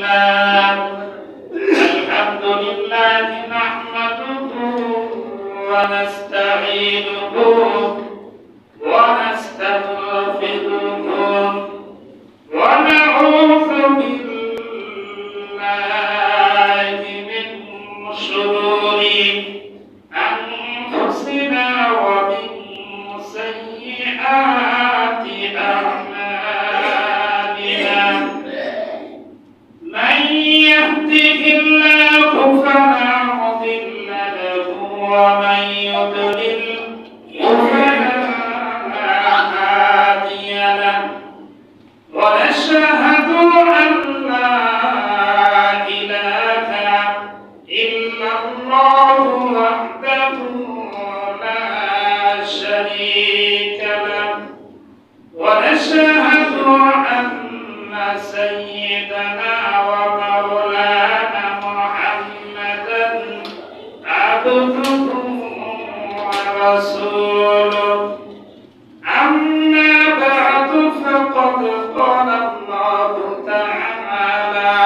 لله الحمد لله نحمده ونستعينه ونستغفره ونعوذ بالله من شرور أنفسنا ومن سيئات أعمالنا من يهده الله فلا مضل له ومن يضلل فلا هادي له ونشهد أن لا إله إلا الله وحده لا شريك له ونشهد أن سيدنا ومولانا محمدا عبده ورسوله أما بعد فقد قال الله تعالى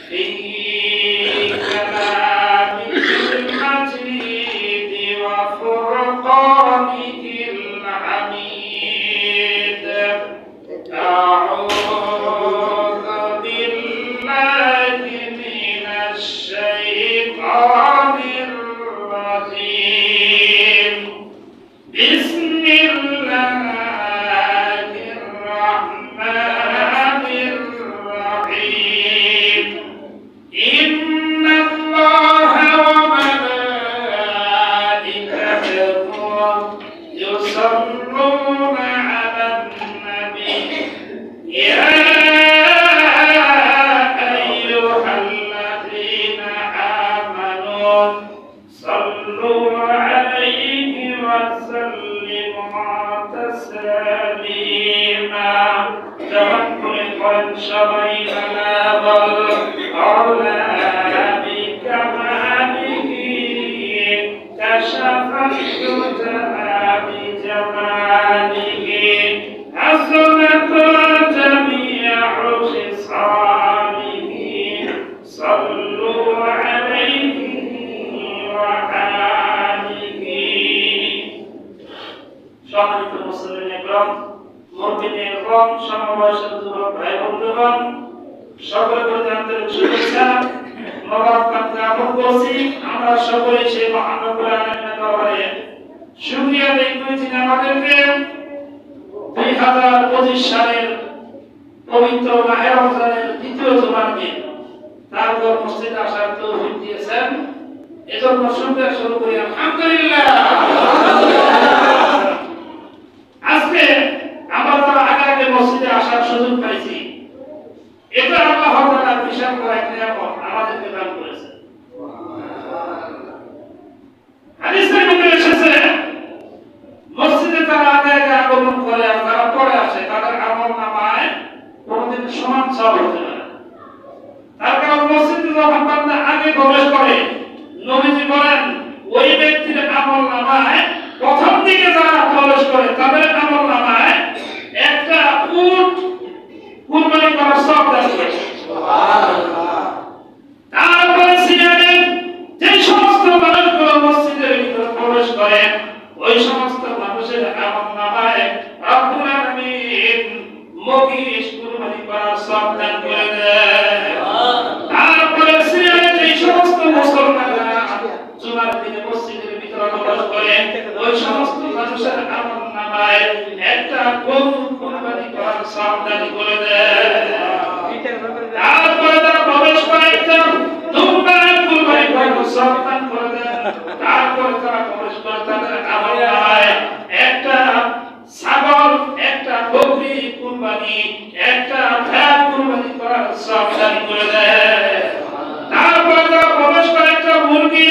في كلامه المجيد وفرقانه الحميد أعوذ بالله من الشيطان الرجيم بسم الله الرحمن الرحيم إن الله وملائكته يصلون على النبي يا أيها الذين آمنوا صلوا عليه وسلموا تسليما توكل قد شرينا والأولى بكماله كشف الدجى بجماله حسنت جميع خصاله صلوا عليه وآله সম্মানিত মুসলিম একরাম মুমিন একরাম সমবয়সী যুবক ভাই বন্ধুগণ সকলকে আন্তরিক শুভেচ্ছা মোবারক জ্ঞাপন করছি। আমরা সকলে সেই মহান রব্বুল আলামিনের দরবারে শুকরিয়া আদায় করি যিনি আমাদেরকে 2025 সালের পবিত্র মাহে রমজানের দ্বিতীয় জুমার দিন তার মসজিদে আসার তৌফিক দিয়েছেন। এজন্য শুকরিয়া শুরু করি আলহামদুলিল্লাহ। আজকে আমরা যারা আগে মসজিদে আসার সুযোগ পাইছি এটা আল্লাহ তাআলার বিশাল বড় এক নিয়ামত আমাদেরকে দান করেছে। হাদিসের মধ্যে এসেছে মসজিদে যারা আগে আগমন করে আর যারা পরে আসে তাদের আমলনামায় কোনদিন সমান সব হতে পারে। তার কারণ মসজিদে যখন বান্দা আগে প্রবেশ করে নবীজি বলেন ওই ব্যক্তির আমলনামায় প্রথম দিকে যারা প্রবেশ করে তাদের আমলনামায় একটা উট কুরবানি করার সওয়াব দেওয়া হয়। সুবহানাল্লাহ। তারপরে সিয়াদের যে সমস্ত মানুষগুলো মসজিদের ভিতরে প্রবেশ করে ওই সমস্ত মানুষের আমলনামায় রব্বুল আলামিন মহিষ কুরবানি করার সওয়াব দান করে দেয়। তারপরে সিয়াদের যে সমস্ত মুসলমানরা জুমার দিনে মসজিদের ভিতরে প্রবেশ করে ওই সমস্ত মানুষের আমলনামায় একটা গরু কুরবানি করার সওয়াব দান করে দেয়। তারপরে তারা প্রবেশ করে একটা দুম্বা কুরবানি করার সওয়াব দান করে দেয়। তারপরে তারা প্রবেশ করে তাদের আমলনামায় একটা ছাগল একটা বকরি কুরবানি একটা ভেড়া কুরবানি করার সওয়াব দান করে দেয়। তারপরে তারা প্রবেশ করে একটা মুরগি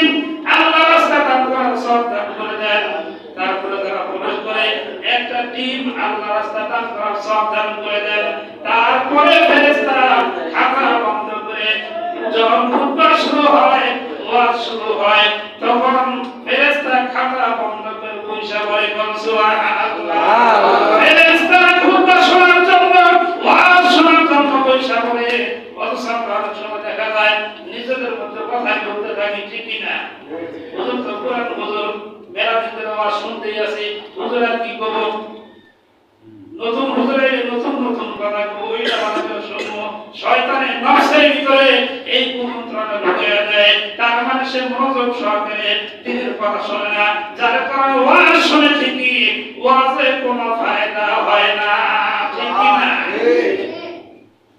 আল্লাহর রাস্তায় দান করার সওয়াব দান করে দেয়। তারপরে তারা প্রবেশ করে একটা ডিম আল্লাহর রাস্তায় দান করার সওয়াব দান করে দেয়। তারপরে ফেরেশতারা খাতা বন্ধ করে যখন খুতবা শুরু হয় ওয়াজ শুরু হয় তখন ফেরেশতা খাতা বন্ধ করে পয়সা বলে কোন সুবহানাল্লাহ। ফেরেশতারা খুতবা শোনার জন্য ওয়াজ শোনার জন্য পয়সা বলে অথচ আমরা সে মনোযোগ সহকারে দিনের কথা শোনে না, যার কারণে ওয়াজ শুনে ঠিকই ওয়াজে কোনো ফায়দা হয় না, ঠিক না?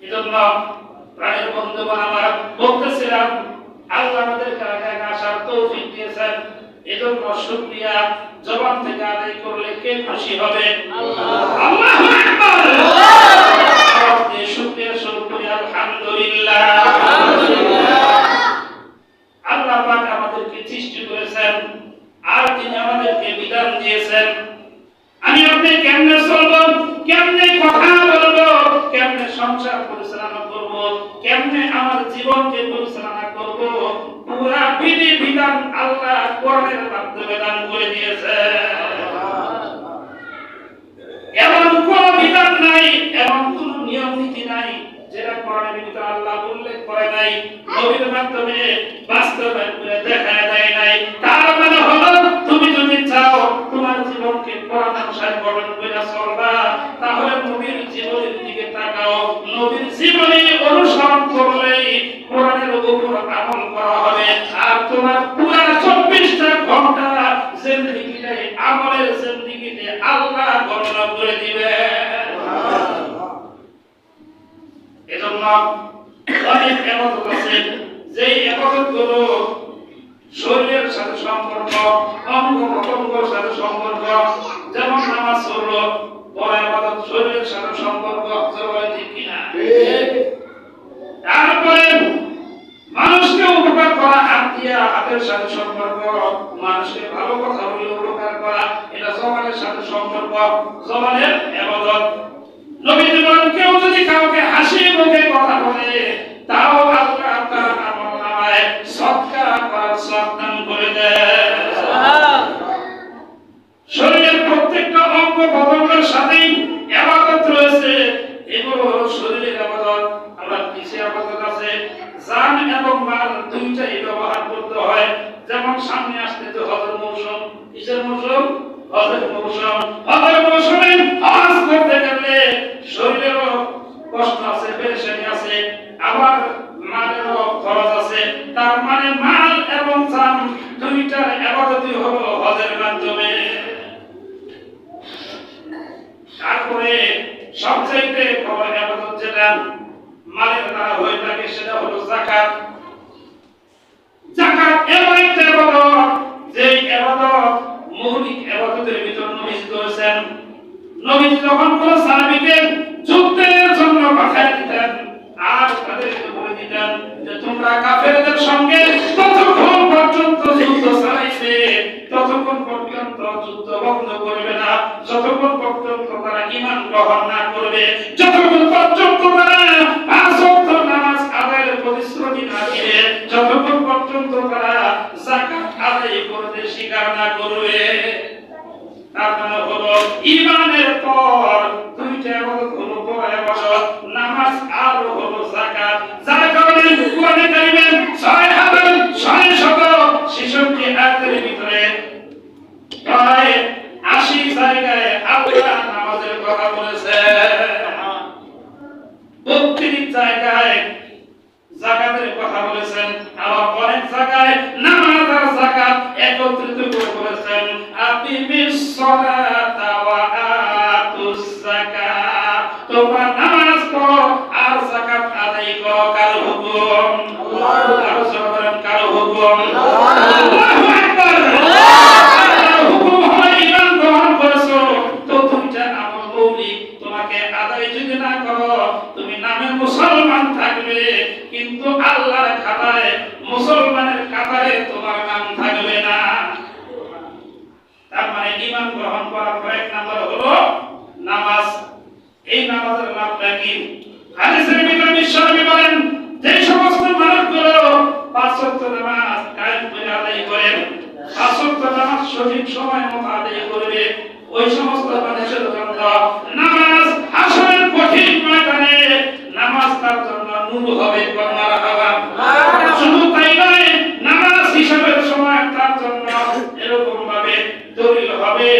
এজন্য প্রাণের বন্ধুগণ আমার বলতেছিলাম, আল্লাহ আমাদেরকে আগায় আসার তৌফিক দিয়েছেন। এজন্য শুকরিয়া জবান থেকে আদায় করলে কে খুশি হবে? আল্লাহু আকবার। আওয়াজ দিয়ে শুকরিয়া শুরু করি, আলহামদুলিল্লাহ। আল্লাহ পাক আমাদেরকে সৃষ্টি করেছেন, আর তিনি আমাদেরকে বিধান দিয়েছেন আমি আপনি কেমনে চলবো, কেমনে কথা বলবো, কেমনে সংসার পরিচালনা করব, কেমনে আমার জীবনকে পরিচালনা করব, পুরা বিধি বিধান আল্লাহ কোরআনের মাধ্যমে দান করে দিয়েছে। এমন কোন বিধান নাই, এমন কোন নিয়ম নীতি নাই যেটা কোরআনের ভিতরে আল্লাহ উল্লেখ করে নাই, নবীর মাধ্যমে বাস্তবায়ন করে দেখায় দেয় নাই। তার মানে হলো তুমি যদি চাও তোমার জীবনকে কোরআন অনুসারে গঠন করে চলবা, তাহলে নবীর জীবনের দিকে তাকাও। নবীর জীবনী অনুসরণ করলেই কোরআনের উপর আমল করা হবে, আর তোমার পুরা 24টা ঘন্টা জিন্দেগিতে আমলের জিন্দেগিতে আল্লাহ গণনা করে দিবে। এজন্য অনেক ইবাদত আছে, যেই ইবাদতগুলো শরীরের সাথে সম্পর্ক, অঙ্গ প্রত্যঙ্গের সাথে সম্পর্ক, যেমন নামাজ হলো বড় ইবাদত, শরীরের সাথে সম্পর্ক, জবান ঠিক কিনা? তারপরে মানুষকে উপকার করা, হাত দিয়া হাতের সাথে সম্পর্ক, মানুষকে ভালো কথা বলে উপকার করা, এটা জবানের সাথে সম্পর্ক, জবানের ইবাদত। নবীজি বলেন, কেউ যদি কাউকে হাসি মুখে কথা বলে, তাও আল্লাহ তার আমলনামায় সদকা করার সওয়াব দান করে দেয়। শরীরের প্রত্যেকটা অঙ্গ প্রত্যঙ্গের সাথে ইবাদত রয়েছে, এগুলো হলো শরীরের ইবাদত। আবার কিসের ইবাদত আছে? জান এবং মাল দুইটাই ব্যবহার করতে হয়। যেমন সামনে আসতেছে হজের মৌসুম, কিসের মৌসুম? হজের মৌসুম। হজের মৌসুমে হজ করতে গেলে শরীরেরও কষ্ট আছে, পেরেশানি আছে, আবার মালেরও খরচ আছে। তার মানে মাল এবং জান দুইটার ইবাদতই হলো হজের মাধ্যমে। তারপরে সবচাইতে বড় ইবাদত যেটা মালের দ্বারা হয়ে থাকে, সেটা হলো যাকাত। যাকাত এমন একটা ইবাদত, যেই ইবাদত মৌলিক ইবাদতের ভিতর নবী করেছেন। নবী যখন কোন সাহাবীকে যুদ্ধের জন্য পাঠিয়ে দিতেন, আর তাদেরকে বলে দিতেন যে তোমরা কাফেরদের সঙ্গে ততক্ষণ পর্যন্ত যুদ্ধ চালাইবে, ততক্ষণ পর্যন্ত যুদ্ধ বন্ধ করবে না, যতক্ষণ পর্যন্ত তারা ঈমান গ্রহণ না করবে, যতক্ষণ পর্যন্ত তারা 5 ওয়াক্ত নামাজ আদায়ের প্রতিশ্রুতি না দিবে, যতক্ষণ পর্যন্ত তারা যাকাত আদায় করতে স্বীকার না করবে। তার মানে হলো ঈমানের পর দুইটা ইবাদত হলো বড় ইবাদত, নামাজ আর হলো যাকাত। যার কারণে কোরআনে কারিমে 6,666 আয়াতের ভিতরে প্রায় 80 জায়গায় আল্লাহ নামাজের কথা বলেছে, 32 জায়গায় যাকাতের কথা বলেছেন, আবার অনেক জায়গায় নামাজ আর যাকাত একত্রিত করে বলেছেন। আকিমিস সালাতা ওয়া আতুস যাকাত, তোমরা নামাজ পড়ো আর যাকাত আদায় করো। কার হুকুম? আল্লাহর। সবার কার হুকুম? আল্লাহু আকবার। আল্লাহর হুকুম হলো ঈমান গ্রহণ করেছো তো দুইটা আমল মৌলিক, তোমাকে আদায় যদি না করো তুমি নামে মুসলমান থাকবে, কিন্তু আল্লাহর খাতায় মুসলমানের কাতারে তোমার নাম থাকবে না। তার মানে ঈমান গ্রহণ করার পর এক নাম্বার হলো নামাজ। এই নামাজের নামটা কি? হাদিসের ভিতরে বিশ্বনবী বলেন, যে সমস্ত মানুষগুলো 5 ওয়াক্ত নামাজ কায়েম করে আদায় করেন, 5 ওয়াক্ত নামাজ সঠিক সময় মতো আদায় করবে, ওই সমস্ত মানুষের জন্য নামাজ হাসরের কঠিন ময়দানে নামাজ তার জন্য নূর হবে। শুধু তাই নয়, নামাজ হিসাবের সময় তার জন্য এরকম ভাবে দলিল হবে,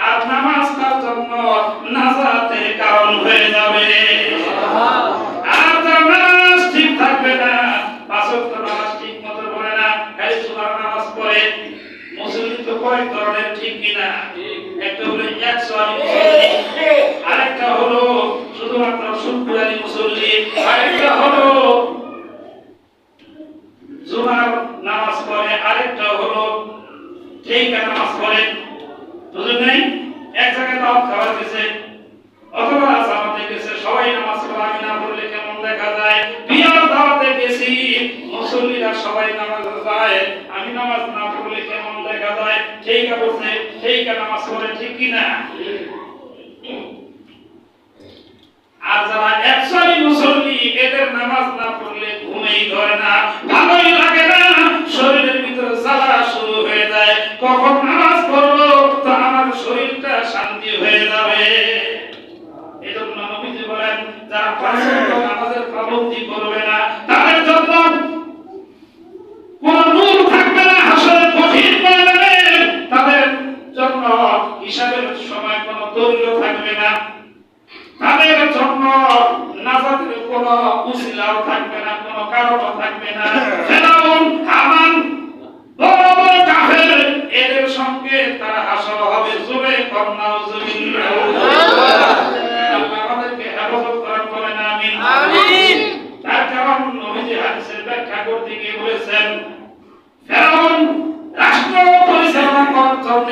আর নামাজ তার জন্য নাজাতের কারণ হয়ে যাবে। আর তার নামাজ ঠিক থাকবে না, 5 ওয়াক্ত নামাজ ঠিক মতো পড়ে না, খালি সুবহানাল্লাহ কয়েক ধরনের, ঠিক কিনা? একটা হলো 100 আলী মুসল্লি, আরেকটা হলো শুধুমাত্র 70 আলী মুসল্লি, আরেকটা হলো জুমার নামাজ পড়ে, আরেকটা হলো ঠিকা নামাজ পড়ে। বুঝলেন নাই? এক জায়গায় দাওয়াত খাওয়া গেছে অথবা জামাতে গেছে, সবাই নামাজ পড়ে, আমি না পড়লে কেমন দেখা যায়। বিয়ার দাওয়াতে গেছি, মুসল্লিরা সবাই নামাজ পড়ে, আমি নামাজ না পড়লে কেমন দেখা যায়। ঠিকা বলছে, ঠিকা নামাজ পড়ে, ঠিক কিনা? আর যারা 100 মুসল্লি, এদের নামাজ না পড়লে ঘুমেই ধরে না, ভালোই লাগে না, শরীরের ভিতরে জ্বালা শুরু হয়ে যায়। কখন নামাজ পড়বো তো আমার শরীরটা শান্তি হয়ে যাবে। এজন্য নবীজি বলেন, যারা 5 ওয়াক্ত নামাজের পাবন্দি করবে না, তাদের জন্য কোন নূর থাকবে না হাসরের কঠিন ময়দানে, তাদের জন্য হিসাবের সময় কোনো দৈর্ঘ্য থাকবে না, তাদের জন্য নাজাতের কোনো উসিলাও থাকবে না, কোনো কারণও থাকবে না। ফেরাউন, হামান, বড় বড় কাফের, এদের সঙ্গে তারা হাসর হবে। জোরে নাউজুবিল্লাহ। আল্লাহ আমাদেরকে হেফাজত করেন, বলেন আমিন। আমিন। তার কারণ নবীজি হাদিসের ব্যাখ্যা করতে গিয়ে বলেছেন, ফেরাউন রাষ্ট্র পরিচালনা করার জন্য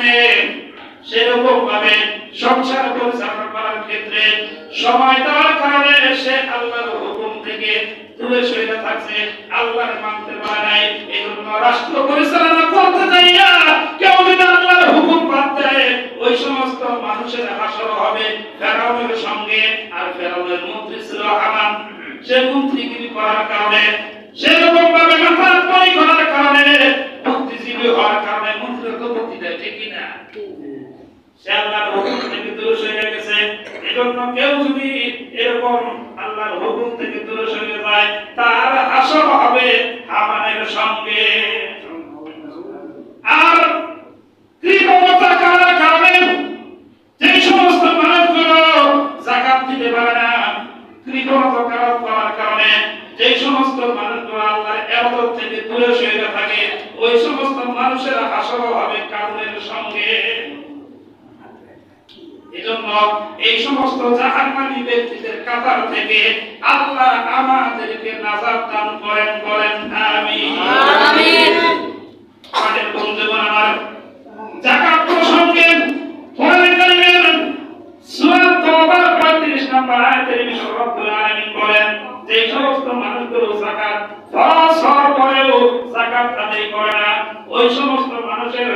সেরকম ভাবে সংসার পরিচালনা করার ক্ষেত্রে সময় দেওয়ার কারণে সে আল্লাহর হুকুম থেকে দূরে সরে থাকছে, আল্লাহর মানতে পারে নাই। এজন্য রাষ্ট্র পরিচালনা করতে যাইয়া কেউ যদি আল্লাহর হুকুম বাদ দেয়, ওই সমস্ত মানুষের হাসর হবে ফেরাউনের সঙ্গে। আর ফেরাউনের মন্ত্রী ছিল হামান, সে মন্ত্রীগিরি করার কারণে, সেরকম ভাবে মাতাত্মরি করার কারণে, বুদ্ধিজীবী হওয়ার কারণে মন্ত্রীর তো বুদ্ধি দেয়, ঠিক কিনা? সে আল্লাহর হুকুম থেকে দূরে সরে গেছে। এজন্য কেউ যদি এরকম আল্লাহর হুকুম থেকে দূরে সরে যায়, তার হাসর হবে হামানের সঙ্গে। আর কৃপণতা করার কারণে যে সমস্ত মানুষগুলো যাকাত দিতে পারে না, কৃপণতা করার কারণে যে সমস্ত মানুষগুলো আল্লাহর ইবাদত থেকে দূরে সরে থাকে, ওই সমস্ত মানুষের হাসর হবে কারণের সঙ্গে। এজন্য এই সমস্ত জাহান্নামী ব্যক্তিদের কাতার থেকে আল্লাহ আমাদেরকে নাজাত দান করেন, বলেন আমিন। আমিন। আমাদের বন্ধুগণ, আমার যাকাত প্রসঙ্গে কোরআন কারীমের সূরা তাওবার 35 নম্বর আয়াতের ভিতরে রব্বুল আলামিন বলেন, যে সমস্ত মানুষগুলো যাকাত ফরজ হওয়ার পরেও যাকাত আদায় করে না, ওই সমস্ত মানুষের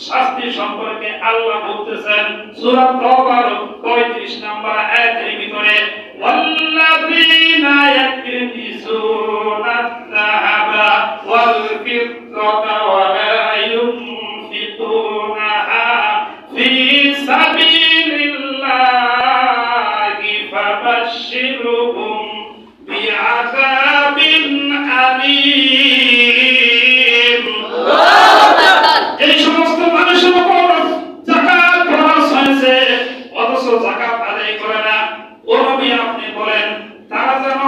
শাস্তি সম্পর্কে আল্লাহ বলতেছেন সূরা তাওবার 35 নম্বর আয়াতের ভিতরে, ওয়াল্লাযীনা ইয়াকনিজুনা আয-যাহাবা ওয়াল ফিদ্দাতা ওয়া লা ইউনফিকুনাহা ফি সাবিলিল্লাহি ফাবাশশিরহুম বিআযাবিন আলীম। এই সমস্ত মানুষের উপর যাকাত ফরজ হয়েছে, অথচ যাকাত আদায় করে না, ও নবী আপনি বলেন তারা যেন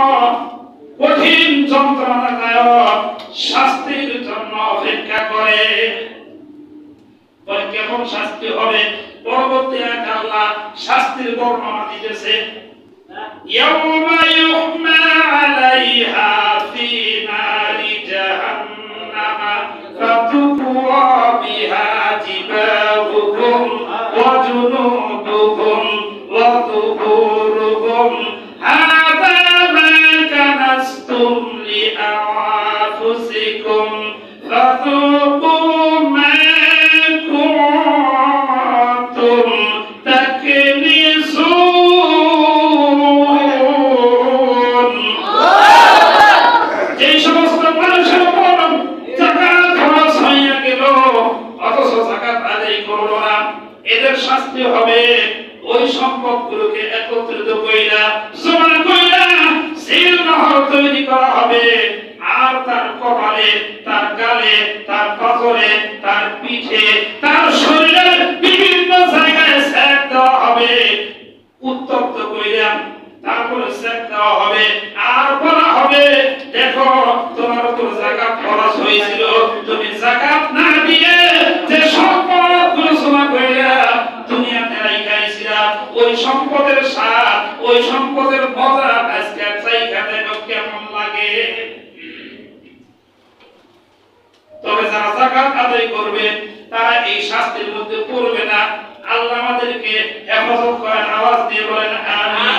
কঠিন যন্ত্রণাদায়ক শাস্তির জন্য অপেক্ষা করে। বলে কেমন শাস্তি হবে? পরবর্তী আয়াতে আল্লাহ শাস্তির বর্ণনা দিতেছে, ইয়াউমা ইউহমা আলাইহা ফি নারি জাহান্নামা ফাতুকুয়া বিহা জিবাহুহুম ওয়া জুনুবুহুম ওয়া যুহুরুহুম হাযা মা কানাসতুম লিআনফুসিকুম ফাযুকু মা কুনতুম তাকনিজুন। যে সমস্ত মানুষের উপর যাকাত খরচ হইয়া গেল অথচ যাকাত আদায় করলো না, এদের শাস্তি হবে ওই সম্পদগুলোকে একত্রিত কইরা জমা কইরা সিলমোহর তৈরি করা হবে, আর তার কপালে, তার গালে, তার পাথরে, তার পিঠে, তার শরীরের বিভিন্ন জায়গায় সেক দেওয়া হবে, উত্তপ্ত কইরা তারপরে সেক দেওয়া হবে। আর বলা হবে, দেখো তোমার উপর যাকাত খরচ হয়েছিল, তুমি যাকাত না দিয়ে যে সম্পদ থাকে। তবে যারা যাকাত আদায় করবে তারা এই শাস্তির মধ্যে পড়বে না। আল্লাহ আমাদেরকে হেফাজত করেন, আওয়াজ দিয়ে বলেন আমিন।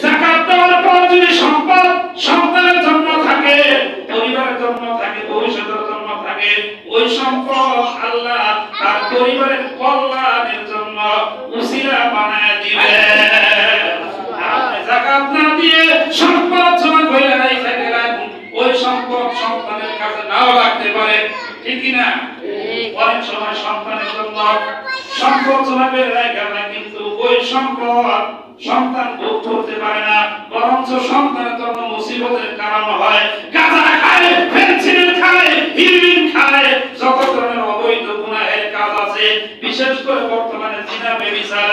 যাকাত দেওয়ার পর যদি সম্পদ সন্তানের জন্য থাকে, পরিবারের জন্য থাকে, ভবিষ্যতের জন্য থাকে, ওই সম্পদ আল্লাহ তার পরিবারের কল্যাণের জন্য উসিলা বানায় দিবে। আপনি যাকাত না দিয়ে সম্পদ জমা করে রেখে গেলেন, ওই সম্পদ সন্তানের কাছে নাও লাগতে পারে, ঠিক কি না? অনেক সময় সন্তানের জন্য সম্পদ জমা করে রেখে গেলেন, কিন্তু ওই সম্পদ সন্তান ভোগ করতে পারে না, বরঞ্চ সন্তানের জন্য মুসিবতের কারণ হয়। গাঁজা খায়, ফেনসিডিল খায়, হিরোইন খায়, যত ধরনের অবৈধ গুনাহের কাজ আছে, বিশেষ করে বর্তমানে জিনা ব্যভিচার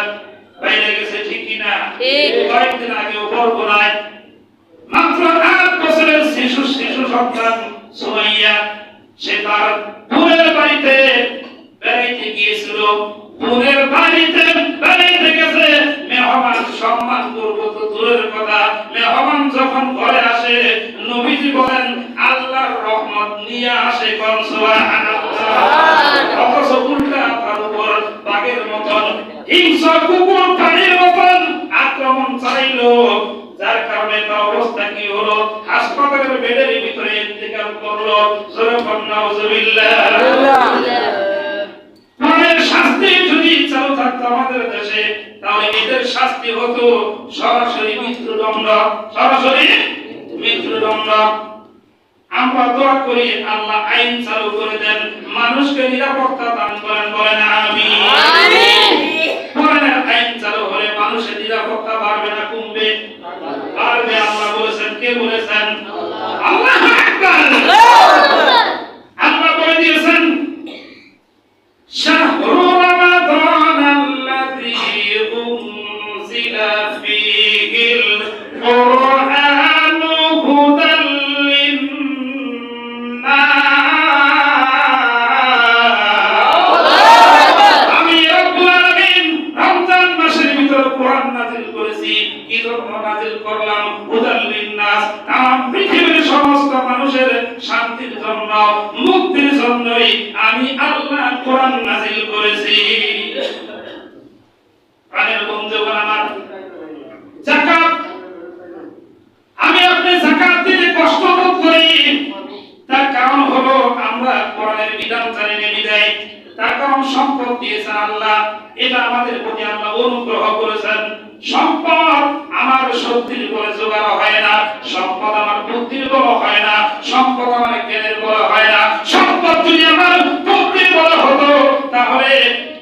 বাইরে গেছে, ঠিক কি না? কয়েকদিন আগে বরগুনায় মাত্র 8 বছরের শিশু সন্তান সুমাইয়া, সে তার বোনের বাড়িতে বেড়াইতে গিয়েছিল। বোনের বাড়িতে বেড়াইতে গেছে, মেহমান সম্মান করবো তো দূরের কথা, মেহমান যখন ঘরে আসে নবীজি বলেন আল্লাহর রহমত নিয়ে আসে, কোন সুবহানাল্লাহ। অথচ উল্টা তার উপর বাঘের মতন হিংস্র কুকুর প্রাণীর মতন আক্রমণ চালাইলো, যার কারণে তার অবস্থা কি হলো? হাসপাতালের বেডের ভিতরে ইন্তেকাল করলো। জোরে বলেন নাউজুবিল্লাহ। মায়ের শাস্তি যদি চালু থাকতো আমাদের দেশে, তাহলে এদের শাস্তি হতো সরাসরি মৃত্যুদণ্ড, সরাসরি মৃত্যুদণ্ড। আমরা দোয়া করি আল্লাহ আইন চালু করে দেন, মানুষকে নিরাপত্তা দান করেন, বলেন আমিন। কোরআনের আইন চালু হলে মানুষের নিরাপত্তা বাড়বে না কমবে? বাড়বে। আল্লাহ বলেছেন, কে বলেছেন? আল্লাহু আকবার। আল্লাহ বলে দিয়েছেন শাহরু রমাদান আল্লাযী উনজিলা ফীহিল কুরআনু হুদাল লিন-নাস। আমি রব্বুল আলামিন রমজান মাসের ভিতরে কোরআন নাযিল করেছি। কি জন্য নাযিল করলাম? হুদাল লিন-নাস, তাম পৃথিবীর সমস্ত মানুষের শান্তির জন্য, মুক্তির জন্যই আমি আল্লাহ কোরআন নাযিল করেছি। প্রাণের বন্ধুগণ আমার, যাকাত, আমি আপনি যাকাত দিতে কষ্ট বোধ করি, তার কারণ হলো আমরা কোরআনের বিধান জানি না বিদায়। তার কারণ সম্পদ দিয়েছেন আল্লাহ, এটা আমাদের প্রতি আল্লাহ অনুগ্রহ করেছেন। সম্পদ আমার শক্তির বলে জোগাড় হয় না, সম্পদ আমার বুদ্ধির বলে হয় না, সম্পদ আমার জ্ঞানের বলে হয় না। সম্পদ যদি আমার বুদ্ধির বলে হতো, তাহলে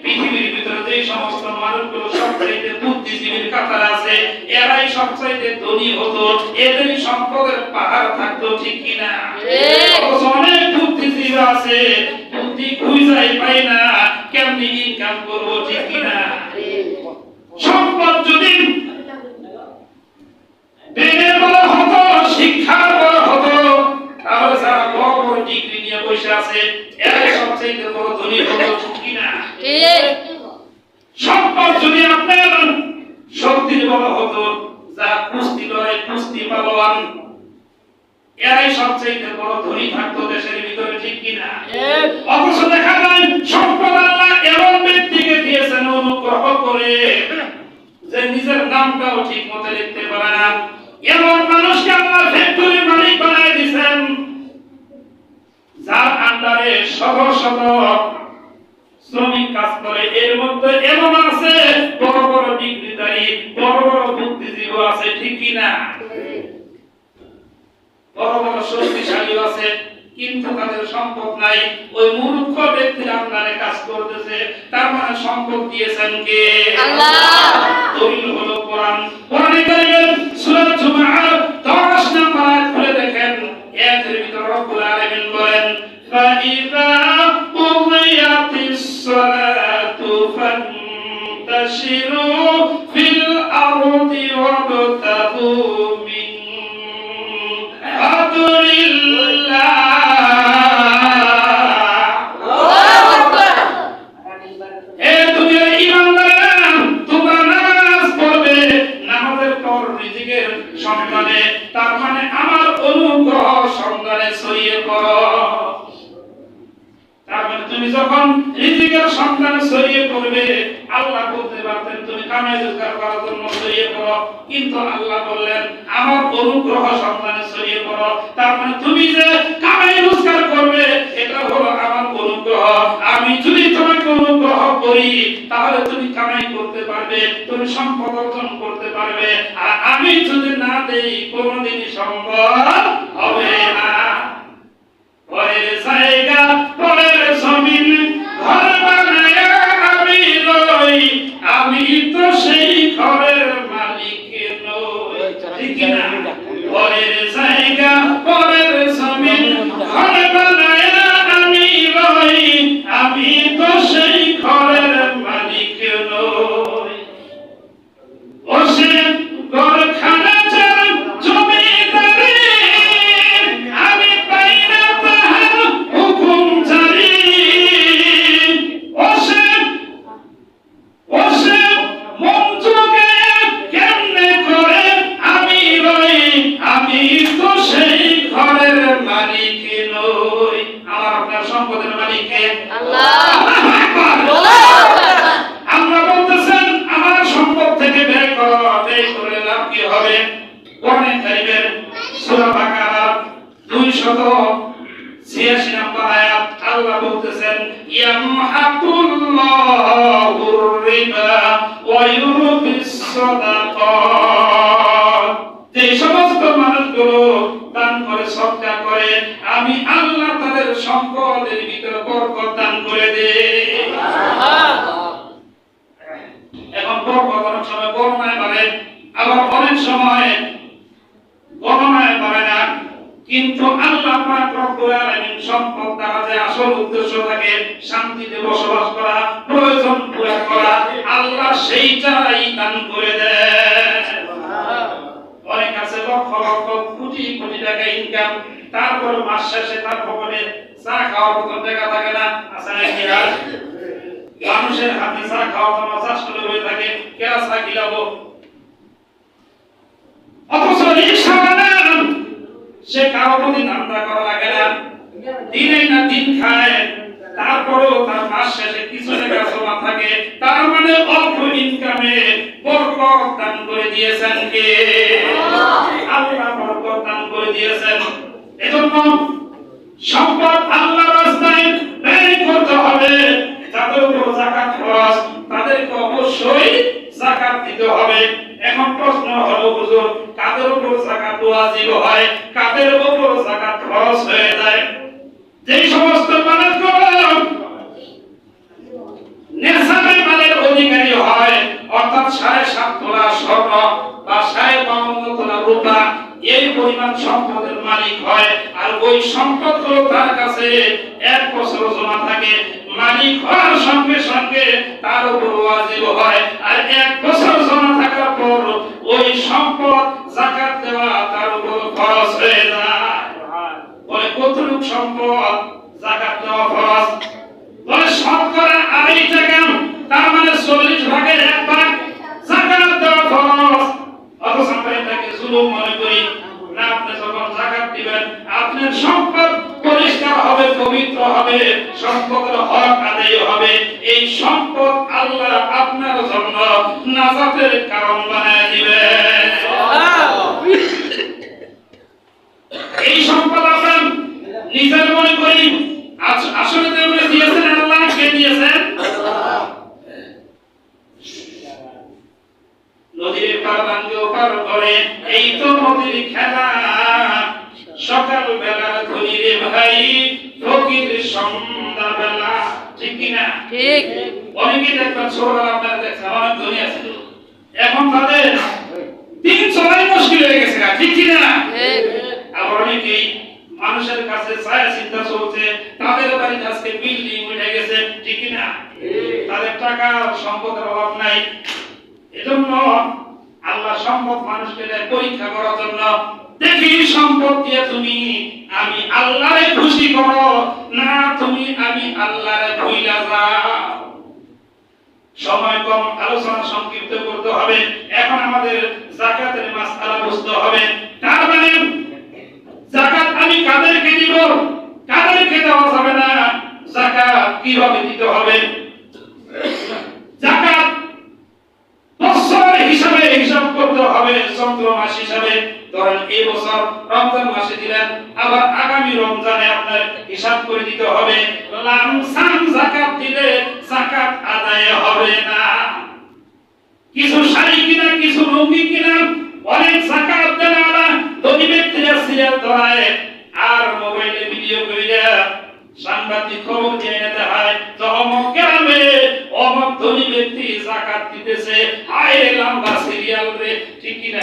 পৃথিবীর ভিতরে যে সমস্ত মানুষগুলো সবচাইতে বুদ্ধিজীবীর কাতারে আছে, এরাই সবচাইতে ধনী হতো, এদেরই সম্পদের পাহাড় থাকতো, ঠিক কিনা? অনেক বুদ্ধিজীবী আছে, বুদ্ধি খুঁজাই পাই না, কেমনি ইনকাম করবো, ঠিক কিনা? সম্পদ যদি বেদের বলা হতো, শিক্ষার বলা হতো, তাহলে যারা বড় বড় ডিগ্রি নিয়ে বসে আছে এরাই সবচেয়ে বড় ধনী হতো, ঠিক কিনা? সম্পদ যদি আপনার শক্তির বলা হতো, যারা কুস্তি লড়াই, কুস্তি পালোয়ান, এরাই সবচেয়ে বড় ধনী থাকতো দেশের ভিতরে, ঠিক কিনা? অথচ দেখা যায় সম্পদ আল্লাহ এমন ব্যক্তিকে দিয়েছেন অনুগ্রহ করে যে নিজের নামটাও ঠিক মতো লিখতে পারে না। এমন মানুষকে আল্লাহ ফ্যাক্টরি মালিক বানায় দিয়েছেন, যার আন্ডারে শত শত শ্রমিক কাজ করে। এর মধ্যে এমন আছে বড় বড় ডিগ্রিধারী, বড় বড় বুদ্ধিজীবী আছে, ঠিক কিনা? বড় বড় শক্তিশালী আছে, কিন্তু তাদের সম্পদ নাই। ওই মূর্খ ব্যক্তির আন্ডারে কাজ করতেছে, তার মানে সম্পদ দিয়েছেন কে? আল্লাহ। দলিল হলো কোরআন। কোরআনে কারীমের সূরা জুমআর 10 নম্বর আয়াত খুলে দেখেন, এর ভিতরে রব্বুল আলামিন বলেন ফাইযা কুদিয়াতিস সালাতু ফান্তাশিরু ফিল আরদি ওয়াবতাগু মিন ফাদলিল্লাহ। এ দুনিয়ার ঈমানদারেরা, তোমরা নামাজ পড়বে, নামাজ তার মানে আমার অনুগ্রহ সন্ধানে ছড়িয়ে পড়ো। তার মানে তুমি যখন রিজিকের সন্ধানে ছড়িয়ে পড়বে, আল্লাহ বলতে পারতেন তুমি কামাই রোজগার করার জন্য ছড়িয়ে পড়ো, কিন্তু আল্লাহ বললেন আমার অনুগ্রহ সন্ধানে ছড়িয়ে পড়ো। তার মানে তুমি যে কামাই রোজগার করবে এটা হলো আমার অনুগ্রহ। আমি যদি তোমাকে অনুগ্রহ করি তাহলে তুমি কামাই করতে পারবে, তুমি সম্পদ অর্জন করতে পারবে। আর আমি যদি না দেই কোনোদিনই সম্ভব হবে না। পরের জায়গা পরের জমিন ঘর বানায় আমি লই, আমি তো সেই ঘরের মালিক নই। ঠিক না? পরের জায়গা পরের জমিন ঘর বানায় আমি লই, আমি তো সেই ঘরের মালিক নই। ও সে ঘরখানা যার জমিদারি, আমি পাই না তাহার হুকুম জারি। ও সে মন যোগে কেমনে করে আমি রই, আমি তো সেই ঘরের মালিক নই। আমার আপনার সম্পদের মালিক কে? আল্লাহ। আল্লাহ বলতেছেন আমার সম্পদ থেকে ব্যয় করো, ব্যয় করে লাভ কি হবে? কোরআন কারীমের সূরা বাকারা 286 নম্বর আয়াত আল্লাহ বলতেছেন ইয়ামহাকুল্লাহুর রিবা ওয়া ইউরবিস সাদাকাত। যে সমস্ত মানুষগুলো দান করে সদকা করে আমি আল্লাহ তাদের সম্পদের ভিতরে বরকত দান করে দেই। এখন বরকত অনেক সময় গণনায় বাড়ে, আবার অনেক সময় গণনায় বাড়ে না। কিন্তু আল্লাহ পাক রব্বুল আলামিন সম্পদ দ্বারা যে আসল উদ্দেশ্য থাকে শান্তিতে বসবাস করা, প্রয়োজন পূরণ করা, আল্লাহ সেইটাই দান করে দেন। অনেক আছে লক্ষ লক্ষ কোটি কোটি টাকা ইনকাম, তারপর মাস শেষে তার পকেটে চা খাওয়ার মতো টাকা থাকে না। আছে নাকি? মানুষের হাতে চা খাওয়ার জন্য চাষগুলো হয়ে থাকে, কেরা চা খিলাবো? অথচ রিক্সা বানান সে কারো প্রতি ধান্দা করা লাগে না, দিনে না দিন খায়, তারপরেও তার মাস শেষে কিছু টাকা জমা থাকে। তার মানে অল্প ইনকামে বরকত দান করে দিয়েছেন কে? আল্লাহ বরকত দান করে দিয়েছেন। এজন্য সম্পদ আল্লাহর রাস্তায় ব্যয় করতে হবে। যাদের উপর যাকাত ফরজ তাদেরকে অবশ্যই যাকাত দিতে হবে। এখন প্রশ্ন হলো হুজুর কাদের উপর যাকাত ওয়াজিব হয়, কাদের উপর যাকাত ফরজ হয়ে যায়? যেই সমস্ত মানুষগুলো নেশাবে মালের অধিকারী হয়, অর্থাৎ 7.5 তোলা স্বর্ণ বা 52 তোলা রূপা এই পরিমাণ সম্পদের মালিক হয়, আর ওই সম্পদগুলো তার কাছে 1 বছর জমা থাকে, মালিক হওয়ার সঙ্গে সঙ্গে তার উপর ওয়াজিব হয়। আর 1 বছর জমা থাকার পর ওই সম্পদ যাকাত দেওয়া তার উপর ফরজ হয়ে যায়। বলে কতটুকু সম্পদ যাকাত দেওয়া ফরজ? বলে শতকরা 2.5 টাকা, তার মানে 40 ভাগের 1 ভাগ যাকাত দেওয়া ফরজ। অথচ আমরা এটাকে জুলুম মনে করি না। আপনি যখন যাকাত দিবেন আপনার সম্পদ পরিষ্কার হবে, পবিত্র হবে, সম্পদের হক আদায় হবে। এই সম্পদ আল্লাহ আপনার জন্য নাজাতের কারণ বানায় দিবেন। এই সম্পদ আমরা নিজের মনে করি, আসলে তো আমরা দিয়েছেন আল্লাহ। কে দিয়েছেন? নদীর পার ভাঙ্গে পার করে, এই তো নদীর খেলা। সকাল বেলা ধনী রে ভাই, ফকির সন্ধ্যা বেলা। ঠিক কি না? ঠিক। অনেকে দেখবেন ছোটবেলা আপনারা দেখছেন অনেক ধনী আছে, এখন তাদের দিন চলাই মুশকিল হয়ে গেছে। ঠিক কি না? আবার অনেকেই মানুষের কাছে ছায়া চিন্তা চলছে, তাদের বাড়িতে আজকে বিল্ডিং উঠে গেছে। ঠিক কি না? তাদের টাকা সম্পদের অভাব নাই। এজন্য আল্লাহ সম্পদ মানুষকে দেয় পরীক্ষা করার জন্য। দেখি সম্পদ দিয়ে তুমি আমি আল্লাহরে খুশি করো না তুমি আমি আল্লাহরে ভুইলা যাও। সময় কম, আলোচনা সংক্ষিপ্ত করতে হবে। এখন আমাদের যাকাতের মাসআলা বুঝতে হবে। তার মানে নম্বর, কাদেরকে দেওয়া যাবে না, যাকাত কিভাবে দিতে হবে। যাকাত বছর হিসাবে হিসাব করতে হবে, চন্দ্র মাস হিসাবে। ধরেন এই বছর রমজান মাসে দিলেন, আবার আগামী রমজানে আপনার হিসাব করে দিতে হবে। লামসাম যাকাত দিলে যাকাত আদায় হবে না। কিছু শাড়ি কিনা, কিছু লুঙ্গি কিনা, অনেক যাকাত দেন আলা ধনী ব্যক্তিরা সিরিয়াল ধরায় আর মোবাইলে ভিডিও কইরা সাংবাদিক খবর দিয়ে দেখায় যে অমুক গ্রামে অমুক ধনী ব্যক্তি যাকাত দিতেছে, হায় লম্বা সিরিয়াল রে, ঠিক কি না?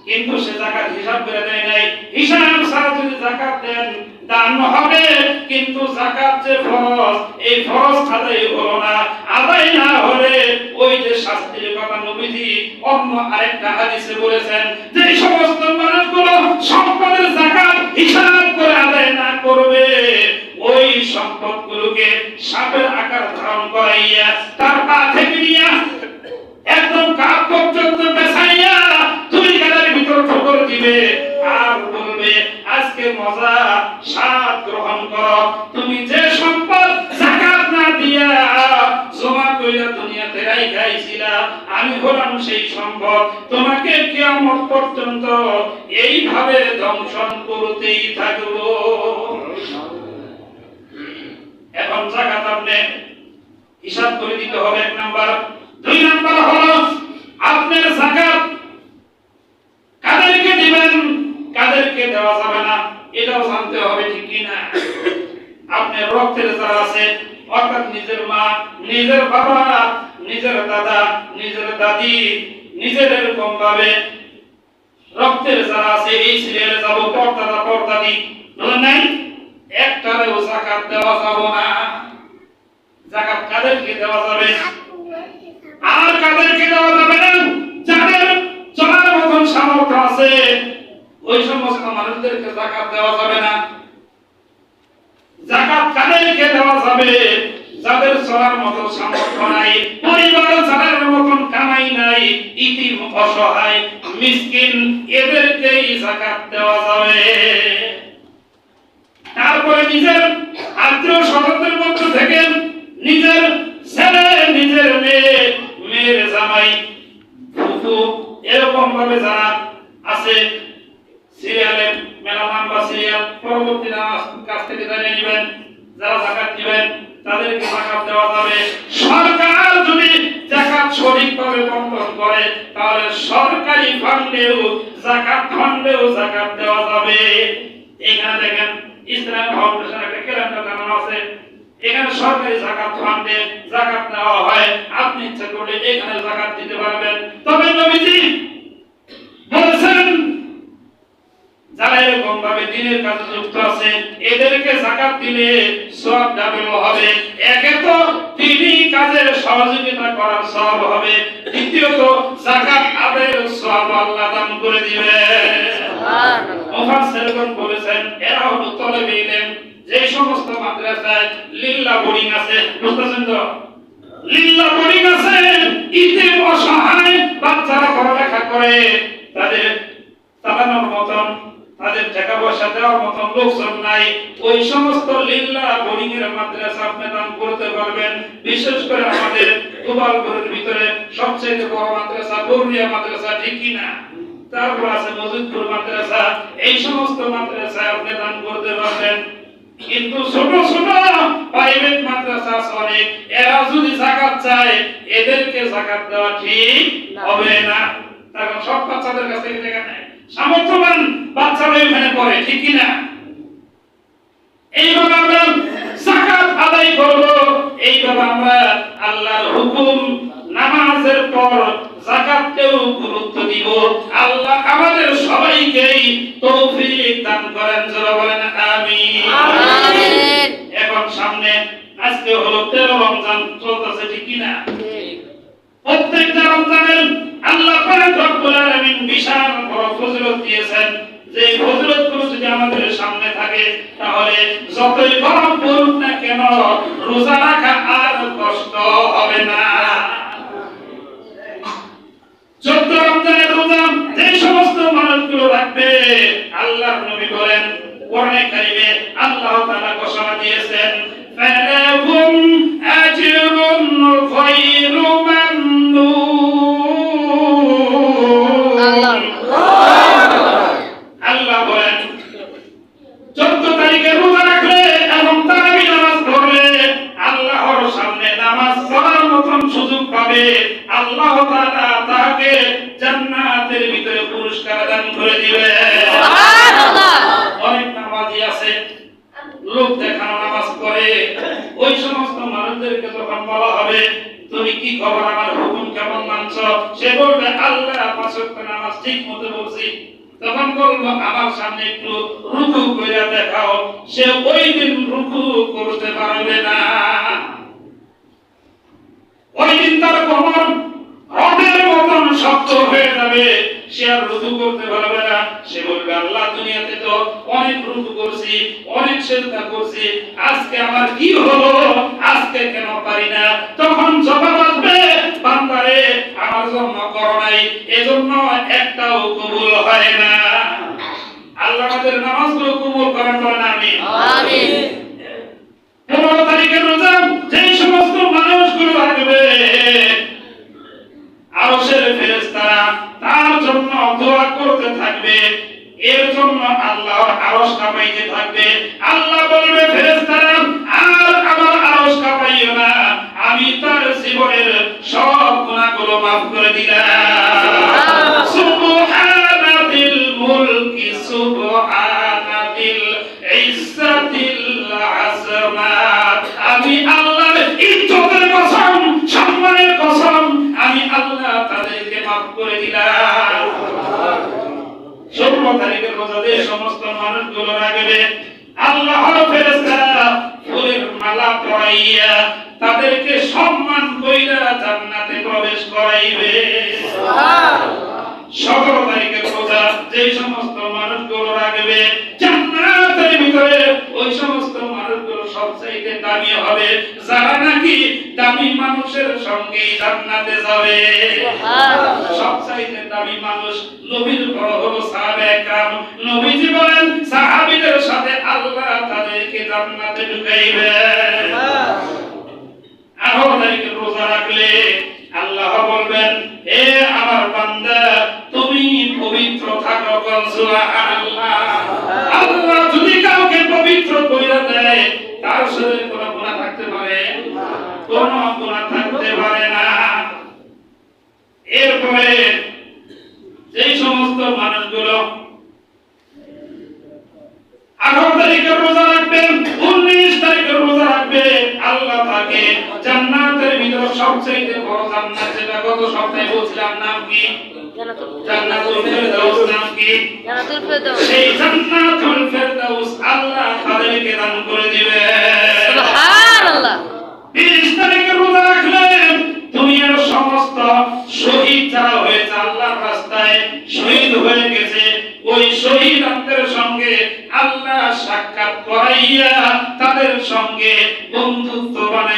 কিন্তু সে যাকাত হিসাব করে দেয় নাই। হিসাব ছাড়া যদি যাকাত দেন দান হবে, কিন্তু যাকাত যে ফরজ, এই ফরজ আদায় হলো না। আদায় না হলে ওই যে শাস্তির কথা নবীজি অন্য আরেকটা হাদিসে বলেছেন, যে সমস্ত মানুষগুলো সম্পদের যাকাত হিসাব করে আদায় না করবে, ওই সম্পদগুলোকে সাপের আকার ধারণ করাইয়া তার পা থেকে নিয়ে একদম কাপ পর্যন্ত বেছাইয়া দুই গালের ভিতর ঠোকর দিবে আর বলবে, আজকে মজা স্বাদ গ্রহণ করো। তুমি যে সম্পদ যাকাত না দিয়া জমা কইরা দুনিয়াতে রাইখাইছিলা, আমি হলাম সেই সম্পদ। তোমাকে কিয়ামত পর্যন্ত এইভাবে দংশন করতেই থাকবো। এখন যাকাত আপনি হিসাব করে দিতে হবে, এক নাম্বার। দুই নাম্বার হলো আপনার যাকাত কাদেরকে দিবেন, কাদেরকে দেওয়া যাবে না, এটাও জানতে হবে, ঠিক কি না? আপনার রক্তের যারা আছে, অর্থাৎ নিজের মা, নিজের বাবা, নিজের দাদা, নিজের দাদি, নিজের এরকম ভাবে রক্তের যারা আছে, এই সিরিয়ালে যাব পরদাদা পরদাদি, বলেন নাই একটারেও যাকাত দেওয়া যাবে না। যাকাত কাদেরকে দেওয়া যাবে আর কাদেরকে দেওয়া যাবে না? যাদের চলার মতন সামর্থ্য আছে, ওই সমস্ত মানুষদেরকে যাকাত দেওয়া যাবে না। যাকাত কাদেরকে দেওয়া যাবে? যাদের চলার মতো সামর্থ্য নাই, পরিবার চালানোর মতন কামাই নাই, ইতিম, অসহায়, মিসকিন, এদেরকেই যাকাত দেওয়া যাবে। তারপরে নিজের আত্মীয় স্বজনদের মধ্যে থেকে নিজের ছেলে, নিজের মেয়ে, মেয়ের জামাই, ফুফু, এরকম ভাবে যারা আছে সিরিয়ালে মেলা নাম্বার সিরিয়াল, পরবর্তী কাছ থেকে জানিয়ে নেবেন যারা যাকাত দিবেন তাদেরকে যাকাত দেওয়া যাবে। সরকার যদি যাকাত সঠিকভাবে বন্টন করে, তাহলে সরকারি ফান্ডেও যাকাত দেওয়া যাবে। এখানে দেখেন ইসলাম ফাউন্ডেশন একটা ক্যালেন্ডার বানানো আছে, এখানে সরকারি যাকাত ফান্ডে যাকাত দেওয়া হয়। আপনি ইচ্ছা করলে এখানে যাকাত দিতে পারবেন। তবে নবীজি বলেছেন, যারা এরকম ভাবে দ্বীনের কাজে যুক্ত আছে, এদেরকে যাকাত দিলে সওয়াব ডাবল হবে। একে তো দ্বীনি কাজে সহযোগিতা করার সওয়াব হবে, দ্বিতীয়ত যাকাত আদায়ের সওয়াব আল্লাহ দান করে দিবে। সুবহানাল্লাহ। মুফাসসিরগণ বলেছেন, এরা হলো তলেবে ইলম। যে সমস্ত মাদ্রাসায় লিল্লাহ বোর্ডিং আছে, বুঝতেছেন তো? লিল্লাহ বোর্ডিং আছে, ইতিম, অসহায় বাচ্চারা পড়ালেখা করে, তাদের চালানোর মতন, তাদের টাকা পয়সা দেওয়ার মতন লোকজন নাই, ওই সমস্ত লিল্লাহ বোর্ডিং এর মাদ্রাসা আপনি দান করতে পারবেন। বিশেষ করে আমাদের গোপালপুরের ভিতরে সবচেয়ে বড় মাদ্রাসা বরুনিয়া মাদ্রাসা, ঠিক কি না? তারপর আছে মজিদপুর মাদ্রাসা, এই সমস্ত মাদ্রাসায় আপনি দান করতে পারবেন। কিন্তু ছোট ছোট প্রাইভেট মাদ্রাসা আছে অনেক, এরা যদি যাকাত চায়, এদেরকে যাকাত দেওয়া ঠিক হবে না। কারণ সব বাচ্চাদের কাছ থেকে টাকা নেয়, সামর্থ্যবান বাচ্চারা এখানে পড়ে, ঠিক কি না? এইভাবে আমরা যাকাত আদায় করব, এইভাবে আমরা আল্লাহর হুকুম নামাজের পর যাকাতকেও গুরুত্ব দিব। আল্লাহ আমাদের সবাইকে তৌফিক দান করেন, যারা বলেন আমিন। আমিন। এখন সামনে আজকে হলো 13 রমজান চলতেছে, ঠিক কি না? প্রত্যেকটা রমজানের আল্লাহ পাক রব্বুল আলামিন বিশাল বড় ফজিলত দিয়েছেন। যে ফজিলতগুলো যদি আমাদের সামনে থাকে, তাহলে যতই গরম পড়ুক না কেন, রোজা রাখা আর কষ্ট হবে না। 14 রমজানের রোজা যে সমস্ত মানুষগুলো রাখবে, আল্লাহর নবী বলেন কোরআনে কারিমে আল্লাহ তাআলা ঘোষণা দিয়েছেন ফালাহুম আজরুন গায়রু মামনুন। আল্লাহ বলেন 14 তারিখে রোজা রাখলে এবং তারাবি নামাজ পড়লে আল্লাহর সামনে নামাজ পড়ার মতন সুযোগ পাবে, আল্লাহ তাআলা তাকে জান্নাতের ভিতরে পুরস্কার দান করে দিবে। সুবহানাল্লাহ। অনেক নামাজি আছে লোক দেখানো নামাজ পড়ে, ওই সমস্ত মানুষদেরকে যখন বলা হবে তুমি কি খবর, আমার হুকুম কেমন মানছ, সে বলবে আল্লাহ 5 ওয়াক্ত নামাজ ঠিক মতো পড়ছি। তখন বলবো আমার সামনে একটু রুকু করে দেখাও, সে ওই দিন রুকু করতে পারবে না। ওই দিন তার কোমর রডের মতন শক্ত হয়ে যাবে, সে আর রুকু করতে পারবে না। সে বলবে আল্লাহ দুনিয়াতে তো অনেক রুকু করছি, অনেক সিজদা করছি, আজকে আমার কি হলো, আজকে কেন পারি না? তখন জবাব আসবে বান্দারে আমার জন্য করো নাই, এজন্য একটাও কবুল হয় না। আল্লাহ আমাদের নামাজগুলো কবুল করেন, বলেন আমিন। আমিন। 15 তারিখের রোজা যেই সমস্ত মানুষগুলো রাখবে আরশের ফেরেশতারা তার জন্য দোয়া করতে থাকবে, এর জন্য আল্লাহর আরশ কাঁপাইতে থাকবে। আল্লাহ বলবে ফেরেশতারা আর আমার আরশ কাঁপাইও না, আমি তার জীবনের সব গুনাহগুলো maaf করে দিলাম। সুবহানাল মুলকি সুবহানাল ইজ্জাতিল আযমাত। আমি আল্লাহর ইজ্জতের কসম, সম্মানের কসম, আমি আল্লাহ তাদেরকে maaf করে দিলাম। 16 তারিখের রোজাতে সমস্ত মানুষগুলো রাখবে, আল্লাহর ফেরেশতারা ফুলের মালা পরাইয়া তাদেরকে সম্মান কইরা জান্নাতে প্রবেশ করাইবে। সুবহানাল্লাহ। 17 তারিখের রোজা যেই সমস্ত মানুষগুলো রাখবে জান্নাতের ভিতরে ওই সমস্ত মানুষগুলো সবচাইতে দামি হবে যারা নাকি দামি মানুষের সঙ্গে জান্নাতে যাবে। সুবহানাল্লাহ। সবচাইতে দামি মানুষ নবীর পর হলো সাহাবায়ে کرام। নবীজি বলেন সাহাবীদের সাথে আল্লাহ তাদেরকে জান্নাতে ঢুকাইবে। সুবহানাল্লাহ। 18 তারিখের রোজা রাখলে আল্লাহ বলবেন হে আমার বান্দা তুমি পবিত্র থাকো, সুবহানাল্লাহ। আল্লাহ যদি কাউকে পবিত্র কইরা দেয় তার শরীরে কোনো গুনাহ থাকতে পারে? কোনো গুনাহ থাকতে পারে না। এরপরে যেই সমস্ত মানুষগুলো 18 তারিখের রোজা রাখবেন, 19 তারিখের রোজা রাখবে, আল্লাহ তাকে জান্নাতের ভিতর সবচেয়ে বড় জান্নাত, যেটা গত সপ্তাহে বলছিলাম নাম কি? জান্নাতুল ফেরদাউস। নাম কি? জান্নাতুল ফেরদাউস। সেই জান্নাতুল ফেরদাউস আল্লাহ তাদেরকে দান করে দিবে। সুবহানাল্লাহ। 20 তারিখের রোজা রাখলে দুনিয়ার সমস্ত শহীদ যারা হয়েছে আল্লাহর রাস্তায় শহীদ হয়ে গেছে, ওই শহীদদের সঙ্গে আল্লাহ সাক্ষাৎ করাইয়া তাদের সঙ্গে বন্ধুত্ব বানাই